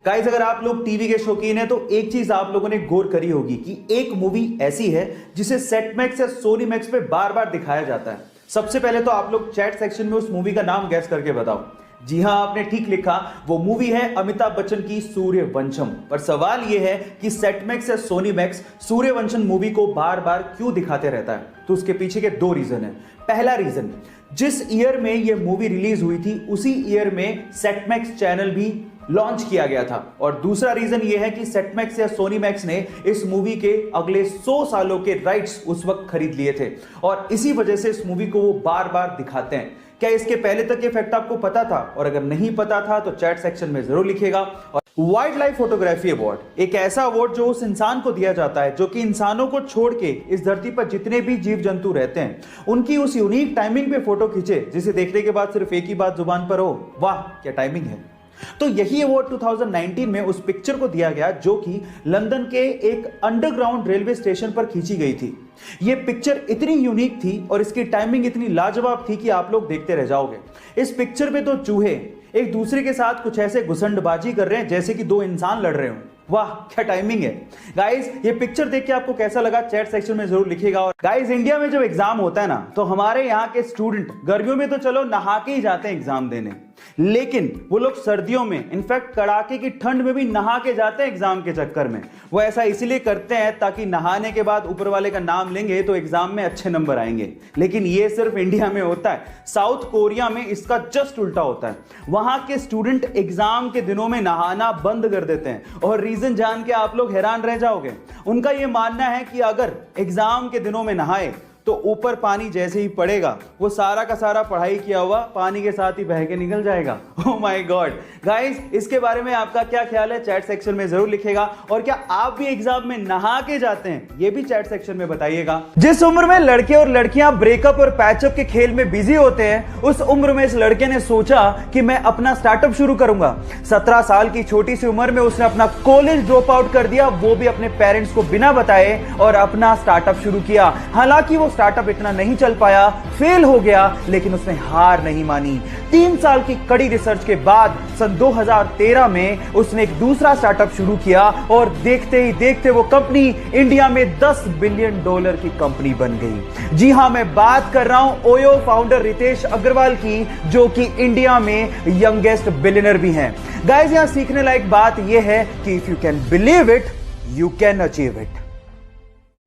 Guys, अगर आप लोग टीवी के शौकीन हैं तो एक चीज आप लोगों ने गौर करी होगी कि एक मूवी ऐसी है जिसे सेट मैक्स या सोनी मैक्स पे बार बार दिखाया जाता है। सबसे पहले तो आप लोग चैट सेक्शन में उस मूवी का नाम गैस करके बताओ। जी हां, आपने ठीक लिखा, वो मूवी है अमिताभ बच्चन की सूर्यवंशम। पर सवाल यह है कि सेट मैक्स या सोनी मैक्स सूर्यवंशम मूवी को बार बार क्यों दिखाते रहता है? तो उसके पीछे के दो रीजन है। पहला रीजन, जिस ईयर में यह मूवी रिलीज हुई थी उसी ईयर में सेट मैक्स चैनल भी लॉन्च किया गया था। और दूसरा रीजन यह है कि सेट मैक्स या सोनी मैक्स ने इस मूवी के अगले 100 सालों के राइट्स उस वक्त खरीद लिए थे और इसी वजह से इस मूवी को वो बार बार दिखाते हैं। क्या इसके पहले तक के फैक्ट आपको पता था? और अगर नहीं पता था तो चैट सेक्शन में जरूर लिखिएगा। और वाइल्ड लाइफ फोटोग्राफी अवार्ड एक ऐसा अवार्ड जो उस इंसान को दिया जाता है जो कि इंसानों को छोड़ के इस धरती पर जितने भी जीव जंतु रहते हैं उनकी उस यूनिक टाइमिंग पे फोटो खींचे जिसे देखने के बाद सिर्फ एक ही बात जुबान पर हो, वाह क्या टाइमिंग है। तो यही अवार्ड 2019 में उस पिक्चर को दिया गया जो कि लंदन के एक अंडरग्राउंड रेलवे स्टेशन पर खींची गई थी। यह पिक्चर इतनी यूनिक थी और इसकी टाइमिंग इतनी लाजवाब थी कि आप लोग देखते रह जाओगे। इस पिक्चर में तो चूहे एक दूसरे के साथ कुछ ऐसे घुसंडबाजी कर रहे हैं जैसे कि दो इंसान लड़ रहे हो। वाह क्या टाइमिंग है। गाइस, ये पिक्चर देख के आपको कैसा लगा चैट सेक्शन में जरूर लिखिएगा। और गाइस, इंडिया में जब एग्जाम होता है ना तो हमारे यहाँ के स्टूडेंट गर्मियों में तो चलो नहा के ही जाते हैं एग्जाम देने, लेकिन वो लोग सर्दियों में इनफैक्ट कड़ाके की ठंड में भी नहा के जाते हैं एग्जाम के चक्कर में। वो ऐसा इसलिए करते हैं ताकि नहाने के बाद ऊपर वाले का नाम लेंगे तो एग्जाम में अच्छे नंबर आएंगे। लेकिन ये सिर्फ इंडिया में होता है, साउथ कोरिया में इसका जस्ट उल्टा होता है। वहां के स्टूडेंट एग्जाम के दिनों में नहाना बंद कर देते हैं और रीजन जान के आप लोग हैरान रह जाओगे। उनका यह मानना है कि अगर एग्जाम के दिनों में नहाए तो ऊपर पानी जैसे ही पड़ेगा वो सारा का सारा पढ़ाई किया हुआ पानी के साथ ही बह के निकल जाएगा। Oh my God. गाइस, इसके बारे में आपका क्या ख्याल है चैट सेक्शन में जरूर लिखिएगा। और क्या आप भी एग्जाम में नहा के जाते हैं ये भी चैट सेक्शन में बताइएगा। जिस उम्र में लड़के और लड़कियां ब्रेकअप और पैचअप के खेल में बिजी होते हैं उस उम्र में इस लड़के ने सोचा कि मैं अपना स्टार्टअप शुरू करूंगा। 17 साल की छोटी सी उम्र में उसने अपना कॉलेज ड्रॉप आउट कर दिया, वो भी अपने पेरेंट्स को बिना बताए, और अपना स्टार्टअप शुरू किया। हालांकि वो स्टार्टअप इतना नहीं चल पाया, फेल हो गया, लेकिन उसने हार नहीं मानी। 3 साल की कड़ी रिसर्च के बाद सन 2013 में उसने एक दूसरा स्टार्टअप शुरू किया और देखते ही देखते वो कंपनी इंडिया में $10 बिलियन की कंपनी बन गई। जी हां, मैं बात कर रहा हूं ओयो फाउंडर रितेश अग्रवाल की, जो कि इंडिया में यंगेस्ट बिलियनर भी हैं। गाइस, यहां सीखने लायक बात यह है कि if you can believe it you can achieve it.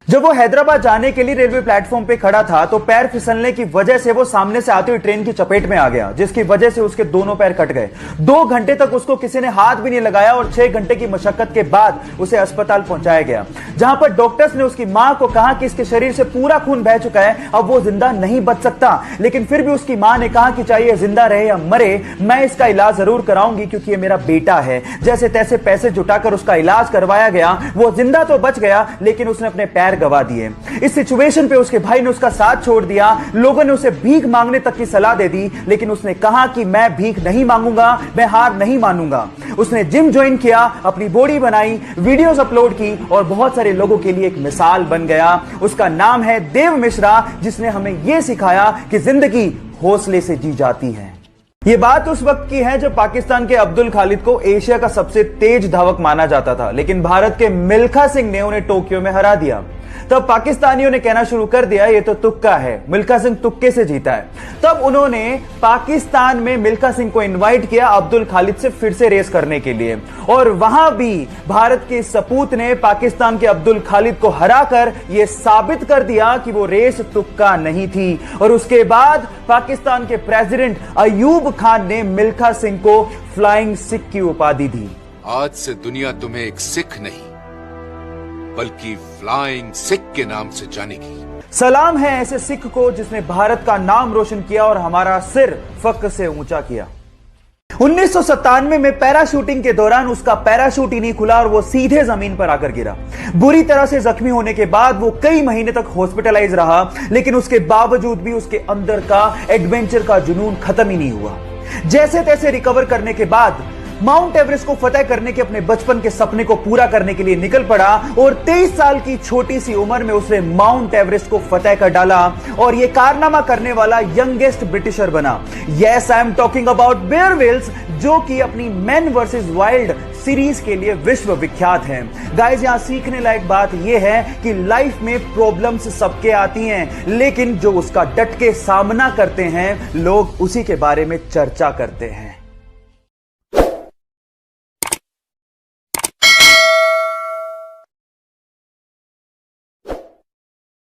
जब वो हैदराबाद जाने के लिए रेलवे प्लेटफॉर्म पे खड़ा था तो पैर फिसलने की वजह से वो सामने से आती हुई ट्रेन की चपेट में आ गया, जिसकी वजह से उसके दोनों पैर कट गए। 2 घंटे तक उसको किसी ने हाथ भी नहीं लगाया और 6 घंटे की मशक्कत के बाद उसे अस्पताल पहुंचाया गया, जहां पर डॉक्टर्स ने उसकी मां को कहा कि इसके शरीर से पूरा खून बह चुका है, अब वो जिंदा नहीं बच सकता। लेकिन फिर भी उसकी मां ने कहा कि चाहे जिंदा रहे या मरे, मैं इसका इलाज जरूर कराऊंगी क्योंकि ये मेरा बेटा है। जैसे तैसे पैसे जुटाकर उसका इलाज करवाया गया। वो जिंदा तो बच गया लेकिन उसने अपने पैर गवा दिए। इस सिचुएशन पे उसके भाई ने उसका साथ छोड़ दिया। लोगों ने उसे भीख मांगने तक की सलाह दे दी, लेकिन उसने कहा कि मैं भीख नहीं मांगूंगा, मैं हार नहीं मानूंगा। उसने जिम ज्वाइन किया, अपनी बॉडी बनाई, वीडियोस अपलोड की और बहुत सारे लोगों के लिए एक मिसाल बन गया। उसका नाम है देव मिश्रा, जिसने हमें यह सिखाया कि जिंदगी हौसले से जी जाती है। ये बात उस वक्त की है जब पाकिस्तान के अब्दुल खालिद को एशिया का सबसे तेज धावक माना जाता था, लेकिन भारत के मिल्खा सिंह ने उन्हें टोक्यो में हरा दिया। तब पाकिस्तानियों ने कहना शुरू कर दिया ये तो तुक्का है, मिल्खा सिंह तुक्के से जीता है। तब उन्होंने पाकिस्तान में मिल्खा सिंह को इनवाइट किया अब्दुल खालिद से फिर से रेस करने के लिए, और वहां भी भारत के सपूत ने पाकिस्तान के अब्दुल खालिद को हराकर यह साबित कर दिया कि वो रेस तुक्का नहीं थी। और उसके बाद पाकिस्तान के प्रेसिडेंट अयूब खान ने मिल्खा सिंह को फ्लाइंग सिख की उपाधि दी। आज से दुनिया तुम्हें एक सिख नहीं बल्कि फ्लाइंग सिख के नाम से जानेगी। सलाम है ऐसे सिख को जिसने भारत का नाम रोशन किया और हमारा सिर फख्र से ऊंचा किया। 1997 में पैराशूटिंग के दौरान उसका पैराशूट ही नहीं खुला और वो सीधे जमीन पर आकर गिरा। बुरी तरह से जख्मी होने के बाद वो कई महीने तक हॉस्पिटलाइज रहा, लेकिन उसके बावजूद भी उसके अंदर का एडवेंचर का जुनून खत्म ही नहीं हुआ। जैसे तैसे रिकवर करने के बाद माउंट एवरेस्ट को फतेह करने के अपने बचपन के सपने को पूरा करने के लिए निकल पड़ा और 23 साल की छोटी सी उम्र में उसने माउंट एवरेस्ट को फतेह कर डाला और यह कारनामा करने वाला यंगेस्ट ब्रिटिशर बना। Yes, I am talking about Bear Grylls, जो कि अपनी मैन वर्सेस वाइल्ड सीरीज के लिए विश्व विख्यात है। गाइस, यहां सीखने लायक बात यह है कि लाइफ में प्रॉब्लम्स सबके आती हैं, लेकिन जो उसका डट के सामना करते हैं लोग उसी के बारे में चर्चा करते हैं।